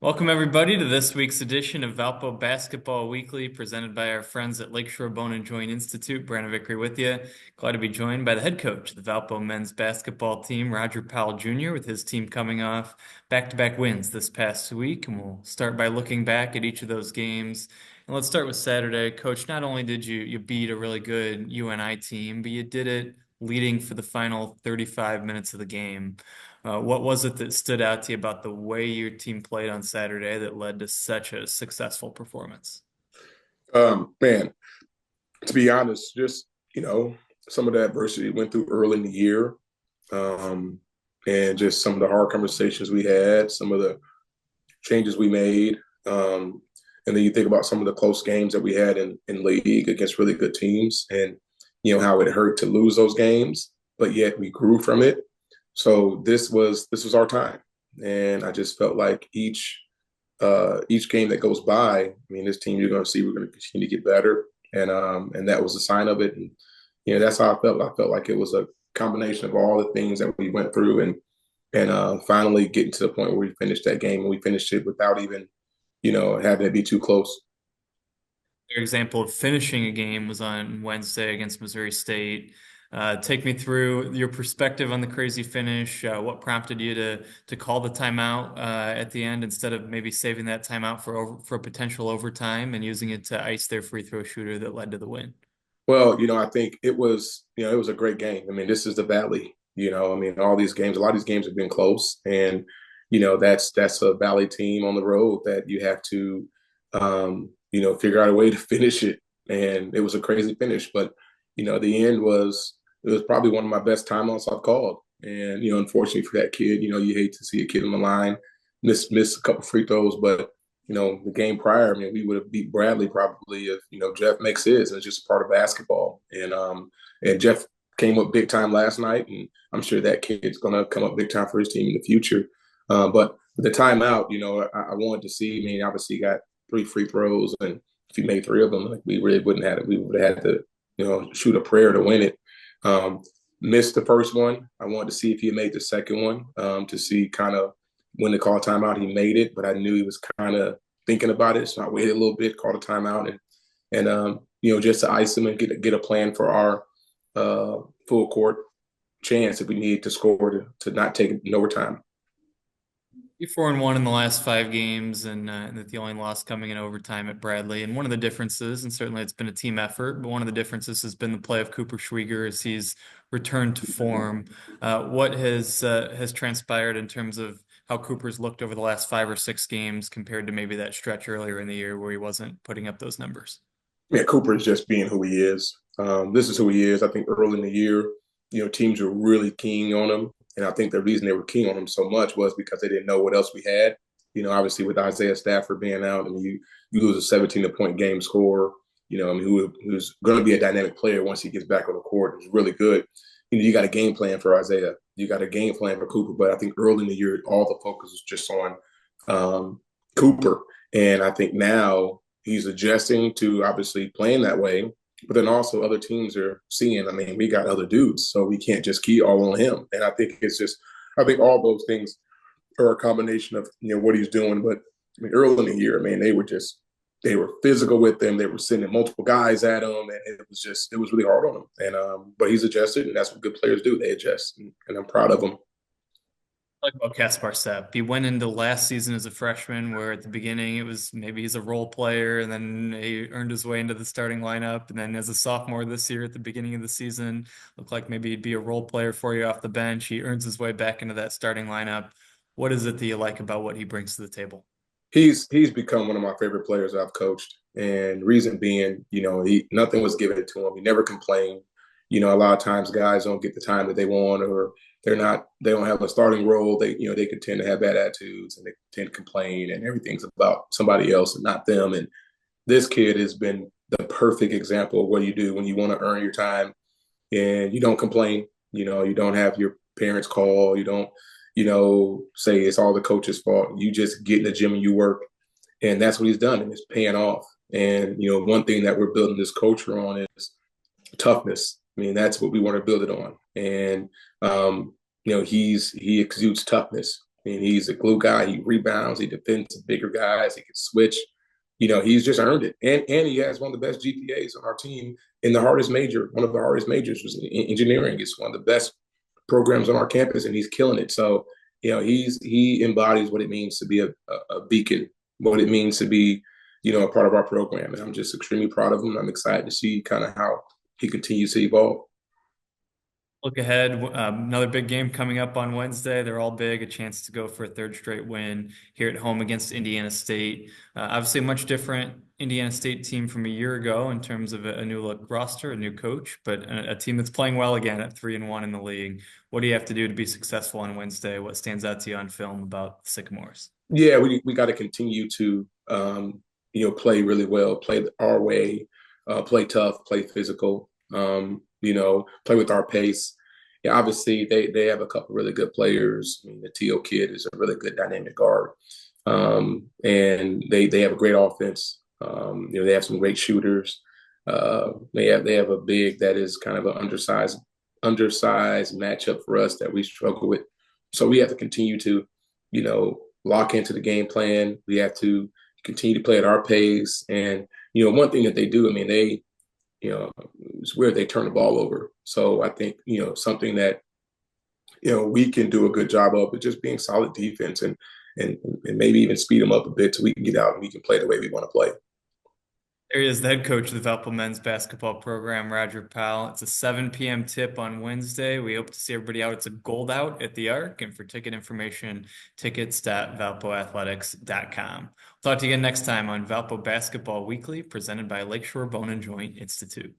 Welcome, everybody, to this week's edition of Valpo Basketball Weekly, presented by our friends at Lakeshore Bone and Joint Institute. Brandon Vickery with you. Glad to be joined by the head coach of the Valpo men's basketball team, Roger Powell Jr., with his team coming off back-to-back wins this past week. And we'll start by looking back at each of those games. And let's start with Saturday. Coach, not only did you beat a really good UNI team, but you did it leading for the final 35 minutes of the game. What was it that stood out to you about the way your team played on Saturday that led to such a successful performance? Man, to be honest, just some of the adversity we went through early in the year, um, and just some of the hard conversations we had, some of the changes we made, and then you think about some of the close games that we had in league against really good teams, and how it hurt to lose those games, but yet we grew from it. So this was our time, and I just felt like each game that goes by, I mean, this team you're going to see we're going to continue to get better, and that was a sign of it. And that's how I felt. I felt like it was a combination of all the things that we went through, and finally getting to the point where we finished that game, and we finished it without even having to be too close. Your example of finishing a game was on Wednesday against Missouri State. Take me through your perspective on the crazy finish. What prompted you to call the timeout at the end instead of maybe saving that timeout for a potential overtime and using it to ice their free throw shooter that led to the win? Well, I think it was a great game. I mean, this is the Valley. I mean, all these games, a lot of these games have been close, and that's a Valley team on the road that you have to, figure out a way to finish it. And it was a crazy finish, but the end was it was probably one of my best timeouts I've called. And unfortunately for that kid, you hate to see a kid on the line miss a couple free throws, but the game prior, I mean, we would have beat Bradley probably if, Jeff makes his. And it's just part of basketball. And Jeff came up big time last night, and I'm sure that kid's gonna come up big time for his team in the future. But the timeout, I wanted to see. I mean, obviously he got three free throws, and if he made three of them, like we really wouldn't have it. We would have had to, shoot a prayer to win it. Um, Missed the first one. I wanted to see if he had made the second one, to see kind of when to call a timeout. He made it, but I knew he was kind of thinking about it, so I waited a little bit, called a timeout, and just to ice him and get a plan for our full court chance if we need to score to not take it in overtime. You're 4-1 in the last five games, and that the only loss coming in overtime at Bradley. And one of the differences, and certainly it's been a team effort, but one of the differences has been the play of Cooper Schwieger as he's returned to form. What has transpired in terms of how Cooper's looked over the last five or six games compared to maybe that stretch earlier in the year where he wasn't putting up those numbers? Yeah, Cooper is just being who he is. This is who he is. I think early in the year, teams were really keen on him. And I think the reason they were keen on him so much was because they didn't know what else we had. Obviously with Isaiah Stafford being out, and you lose a 17-point game score, I mean, who's going to be a dynamic player once he gets back on the court. It's really good. You got a game plan for Isaiah. You got a game plan for Cooper. But I think early in the year, all the focus was just on Cooper. And I think now he's adjusting to obviously playing that way. But then also other teams are seeing, I mean, we got other dudes, so we can't just key all on him. And I think all those things are a combination of, what he's doing. But I mean, early in the year, man, they were physical with him. They were sending multiple guys at him, and it was really hard on him. And but he's adjusted, and that's what good players do. They adjust, and I'm proud of him. Like about Kaspar Sepp. He went into last season as a freshman, where at the beginning it was maybe he's a role player, and then he earned his way into the starting lineup. And then as a sophomore this year, at the beginning of the season, looked like maybe he'd be a role player for you off the bench. He earns his way back into that starting lineup. What is it that you like about what he brings to the table? He's become one of my favorite players I've coached, and reason being, he nothing was given to him. He never complained. A lot of times guys don't get the time that they want, or they don't have a starting role. They could tend to have bad attitudes, and they tend to complain, and everything's about somebody else and not them. And this kid has been the perfect example of what you do when you want to earn your time, and you don't complain. You don't have your parents call. You don't, say it's all the coach's fault. You just get in the gym and you work, and that's what he's done, and it's paying off. And one thing that we're building this culture on is toughness. I mean, that's what we want to build it on. And he exudes toughness. And he's a glue guy. He rebounds. He defends bigger guys. He can switch. He's just earned it. And he has one of the best GPAs on our team in the hardest major. One of the hardest majors was engineering. It's one of the best programs on our campus, and he's killing it. So, he embodies what it means to be a beacon, what it means to be, a part of our program. And I'm just extremely proud of him. I'm excited to see kind of how he continues to evolve. Look ahead, another big game coming up on Wednesday. They're all big, a chance to go for a third straight win here at home against Indiana State. Obviously, a much different Indiana State team from a year ago in terms of a new look roster, a new coach, but a team that's playing well again at 3-1 in the league. What do you have to do to be successful on Wednesday? What stands out to you on film about the Sycamores? Yeah, we got to continue to play really well, play our way, play tough, play physical, play with our pace. Yeah, obviously they have a couple really good players. I mean, the T.O. kid is a really good dynamic guard, and they have a great offense. They have some great shooters. They have a big that is kind of an undersized matchup for us that we struggle with. So we have to continue to, lock into the game plan. We have to continue to play at our pace. And, one thing that they do, I mean, it's weird they turn the ball over. So I think, something that, we can do a good job of, but just being solid defense and maybe even speed them up a bit so we can get out and we can play the way we want to play. There he is, the head coach of the Valpo men's basketball program, Roger Powell. It's a 7 p.m. tip on Wednesday. We hope to see everybody out. It's a gold out at the Arc. And for ticket information, tickets.valpoathletics.com. Talk to you again next time on Valpo Basketball Weekly, presented by Lakeshore Bone and Joint Institute.